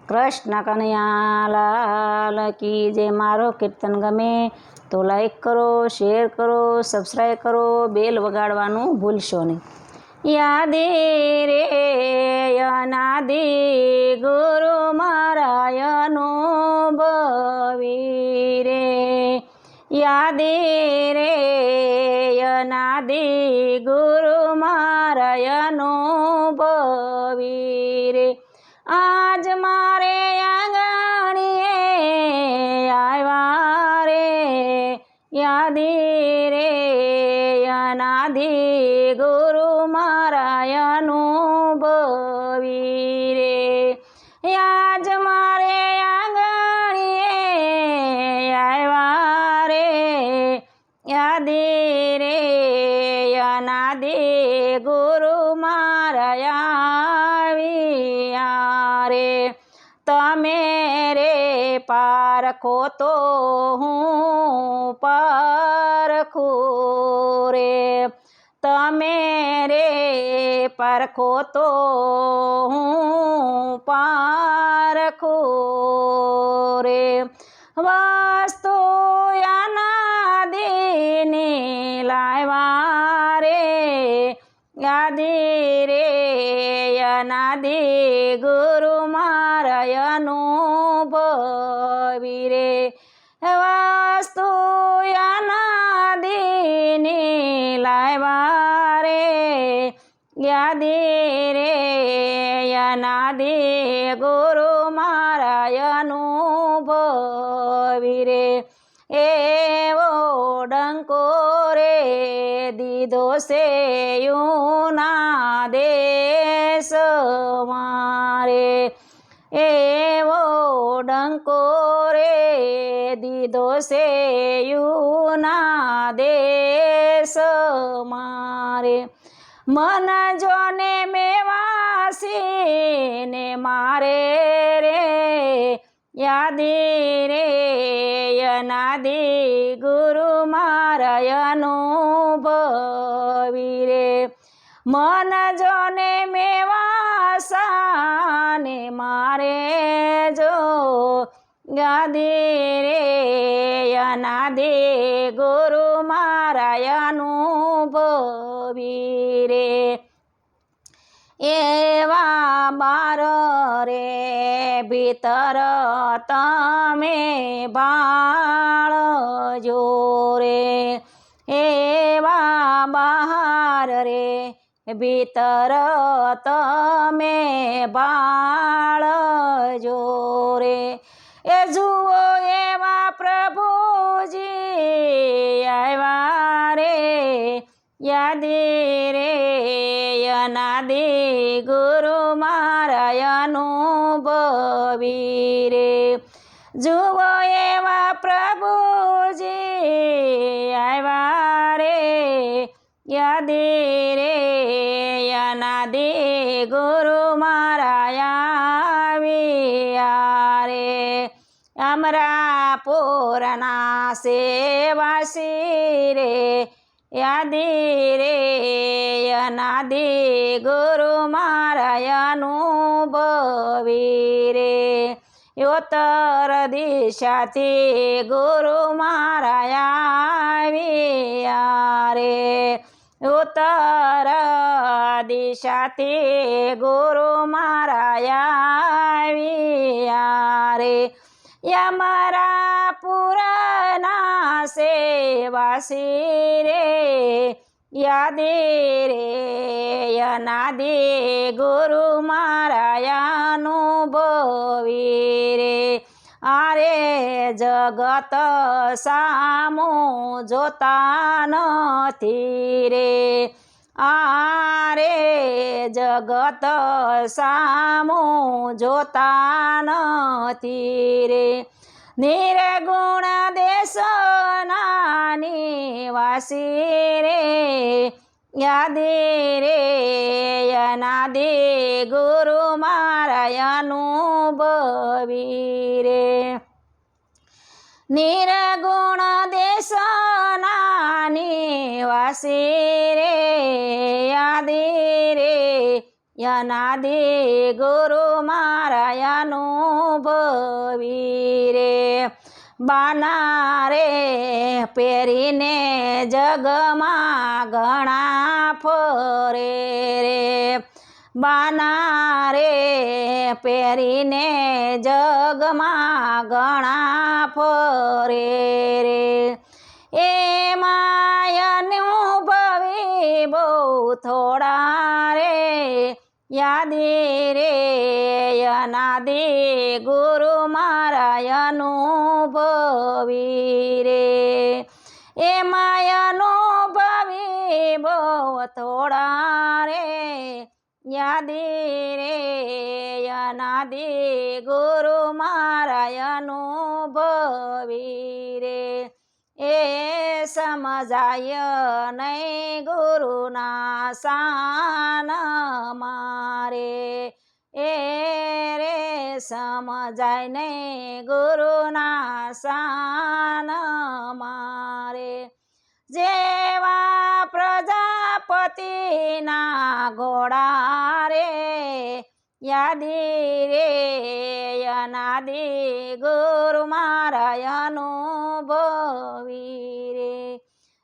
કૃષ્ણ કનૈયા લાલ કી જય। મારો કીર્તન ગમે તો લાઈક કરો, શેર કરો, સબસ્ક્રાઈબ કરો, બેલ વગાડવાનું ભૂલશો નહીં। યાદે રે અનાદિ ગુરુ મારા અનુભવી રે, યાદે રે અનાદિ ગુરુ મારા અનુભવી રે। આજ મારે આંગણીએ આવ્યા રે, યાદે રે અનાદિ ગુરુ મારા અનુભવી રે। આજ મારે આંગણીએ આવ્યા રે, યાદે રે અનાદિ ગુરુ મારા આવ્યા રે। તમે રે પારખો તો હું પારખું રે, તમે રે પારખો તો હું પારખું રે। વસ્તુ અનાદિની લાવ્યા રે, યાદે રે અનાદિ ગુરુ મારા અનુભવી રે। વસ્તુ અનાદિની લાવ્યા રે, યાદે રે અનાદિ ગુરુ મારા અનુભવી રે। એવો ડંકો રે દીધો છે યુના દેશ મારે, એવો ડંકો રે દીધો છે યુના દેશ મારે। મન જોને મેવાસીને મારે રે, યાદે રે અનાદિ ગુરુ મારા અનુભવી રે। મન જોને મેવાસાને મારે જો, યાદે રે અનાદિ ગુરુ મારા અનુભવી રે। એવા બાર રે ભીતર તમે બાળજો રે, એવા બહાર રે ભીતર તમે બાળજો રે। એ જુઓ એવા પ્રભુજી આવ્યા રે, યાદે રે અનાદિ ગુરુ મારા અનુભવી રે। જુઓ એવા પ્રભુજી આવ્યા રે, યાદે રે અનાદિ ગુરુ મારા આવ્યા રે। અમરાપુરના સેવાસી રે, યાદે રે અનાદિ ગુરુ મારા અનુભવી રે। ઉત્તર દિશાથી ગુરુ મારા આવ્યા રે, ઉત્તર દિશાથી ગુરુ મારા આવ્યા રે। અમરાપુરના સેવાસી રે, યાદે રે અનાદિ ગુરુ મારા અનુભવી રે। આરે જગત સામું જોતા નથી રે, આરે જગત સામું જોતા નથી રે। નિર્ગુણ દેશના નિવાસી રે, યાદે રે અનાદિ ગુરુ મારા અનુભવી રે। નિર્ગુણ દેશના નિવાસી રે, યાદે રે અનાદિ ગુરુ મારા અનુભવી રે બાના રે પહેરીને જગમાં ઘણા ફરે રે બાના રે પહેરીને જગમાં ઘણા ફરે રે એ અનુભવી બહુ થોડા રે યાદી રે અનાદિ ગુરુ મારા અનુભવી રે એમાં અનુભવી બહુ થોડા રે યાદી રે અનાદિ ગુરુ મારા અનુભવી રે એ સમજાય નહીં ગુરુના શાન મારે એ રે સમજાય નહીં ગુરુના શાન મારે જેવા પ્રજાપતિના ઘોડા રે યાદી રે અનાદિ ગુરુ મારા અનુભવી રે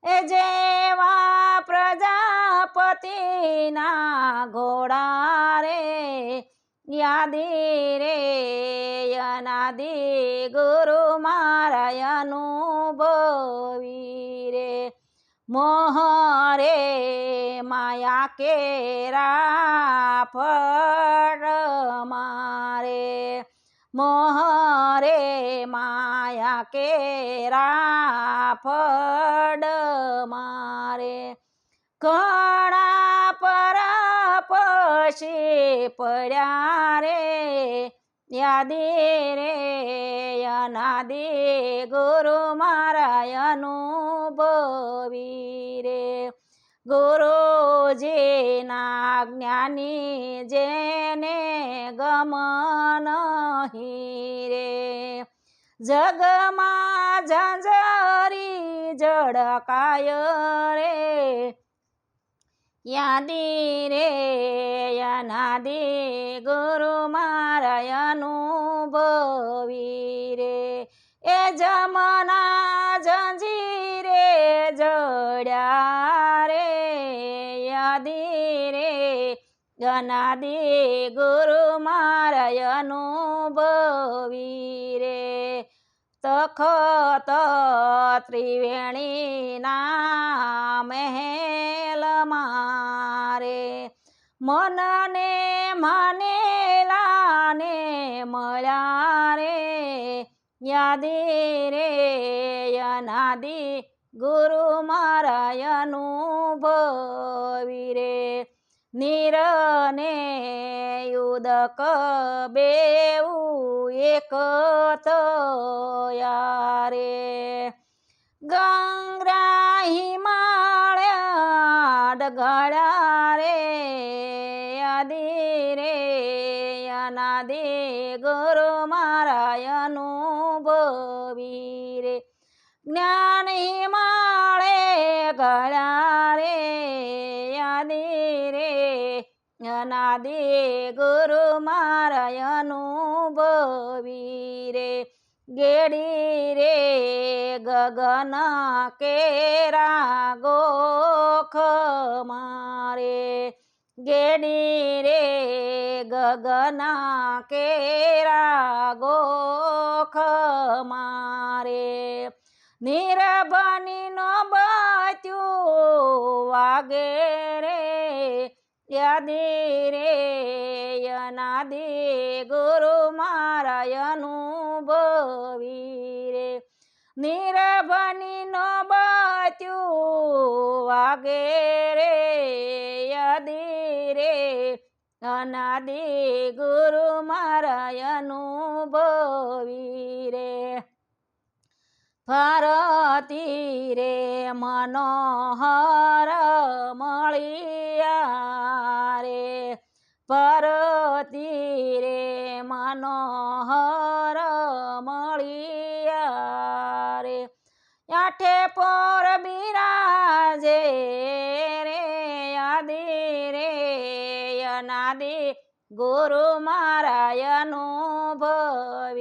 એ જેવા પ્રજાપતિના ઘોડા રે યાદી રે અનાદિ ગુરુ મારા અનુભવી રે મોહ રે માયા કેરા ફળ મારે મોહ રે માયા કેરા ફળ મારે ઘણા પર પછી પડ્યા રે યાદી રે અનાદિ ગુરુ મારા અનુભવી રે ગુરુજીના જ્ઞાની જેને ગમન રે જગમાં ઝંઝરી ઝળકાય રે યાદી રે અનાદિ ગુરુ મારા અનુભવી રે એ જમના જંજીરે જડ્યા રે યાદી રે અનાદિ ગુરુ મારા અનુભવી રે તખત ત્રિવેણીના મહેલ મારે મનને માનેલાને મળ્યા રે યાદી રે અનાદિ ગુરુ મારા અનુભવી રે નીરને ઉદક બેઉ એક થયા રે ગંગા હિમાલય ડગળ્યા રે યાદી રે અનાદિ ગુરુ મારા અનુભવી રે જ્ઞાન હિમાળે ગળ્યા રે યાદી રે અનાદિ ગુરુ મારા અનુભવી રે ગેડી રે ગગન કેરા ગોખ મારે ગેડી રે ગગન કેરા ગોખ મારે નીરબની નો બચ્યું વાગે રે યાદી રે અનાદિ ગુરુ મારા અનુભવી રે નીરબની નો બચ્યું વાગે રે યાદી રે અનાદિ ગુરુ મારા અનુભવી રે ભારતી રે મનોહર મળિયા રે ભારતી રે મનોહર મળિયા રે આઠે પોર બિરાજે રે યાદી રે અનાદિ ગુરુ મારા અનુભવી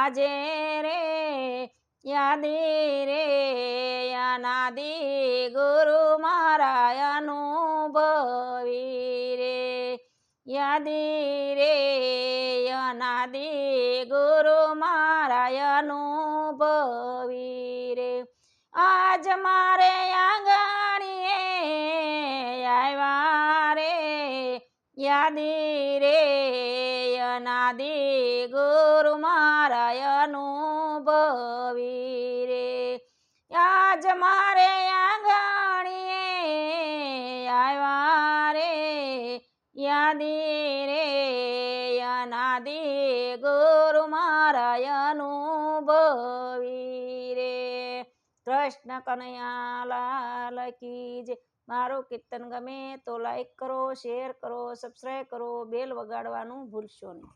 આજે રે યાદી રે અનાદિ ગુરુ મારા અનુભવી રે યાદી રે અનાદિ ગુરુ મારા અનુભવી રે આજ મારે આંગણીએ આવ્યા રે યાદી રે અનાદિ ગુરુ મારા અનુભવી રે આજ મારે આંગણીએ આવ્યા રે યાદી રે અનાદિ ગુરુ મારા અનુભવી રે કૃષ્ણ કનૈયા લાલ કી જય મારું કીર્તન ગમે તો લાઈક કરો શેર કરો સબસ્ક્રાઈબ કરો બેલ વગાડવાનું ભૂલશો નહીં.